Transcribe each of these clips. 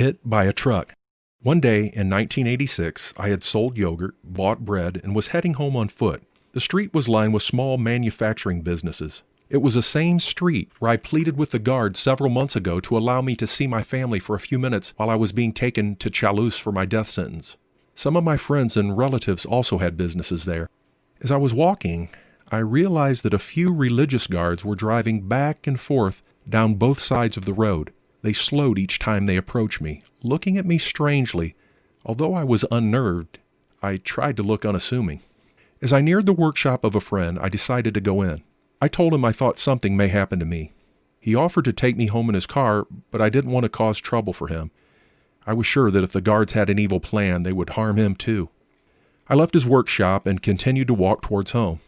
Hit by a truck. One day in 1986, I had sold yogurt, bought bread, and was heading home on foot. The street was lined with small manufacturing businesses. It was the same street where I pleaded with the guard several months ago to allow me to see my family for a few minutes while I was being taken to Chalouse for my death sentence. Some of my friends and relatives also had businesses there. As I was walking, I realized that a few religious guards were driving back and forth down both sides of the road. They slowed each time they approached me, looking at me strangely. Although I was unnerved, I tried to look unassuming. As I neared the workshop of a friend, I decided to go in. I told him I thought something may happen to me. He offered to take me home in his car, but I didn't want to cause trouble for him. I was sure that if the guards had an evil plan, they would harm him too. I left his workshop and continued to walk towards home.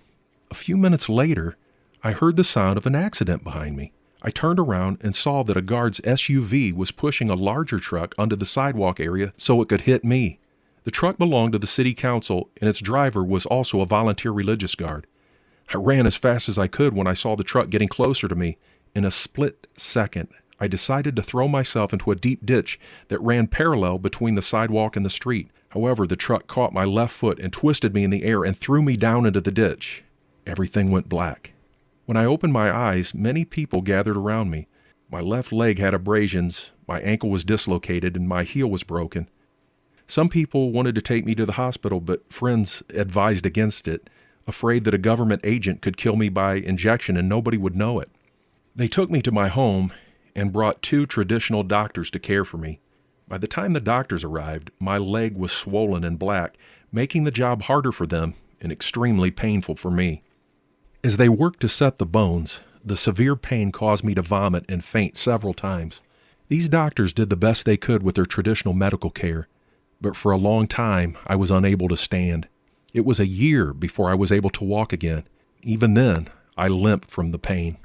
A few minutes later, I heard the sound of an accident behind me. I turned around and saw that a guard's SUV was pushing a larger truck onto the sidewalk area so it could hit me. The truck belonged to the city council, and its driver was also a volunteer religious guard. I ran as fast as I could when I saw the truck getting closer to me. In a split second, I decided to throw myself into a deep ditch that ran parallel between the sidewalk and the street. However, the truck caught my left foot and twisted me in the air and threw me down into the ditch. Everything went black. When I opened my eyes, many people gathered around me. My left leg had abrasions, my ankle was dislocated, and my heel was broken. Some people wanted to take me to the hospital, but friends advised against it, afraid that a government agent could kill me by injection and nobody would know it. They took me to my home and brought 2 traditional doctors to care for me. By the time the doctors arrived, my leg was swollen and black, making the job harder for them and extremely painful for me. As they worked to set the bones, the severe pain caused me to vomit and faint several times. These doctors did the best they could with their traditional medical care, but for a long time I was unable to stand. It was a year before I was able to walk again. Even then, I limped from the pain.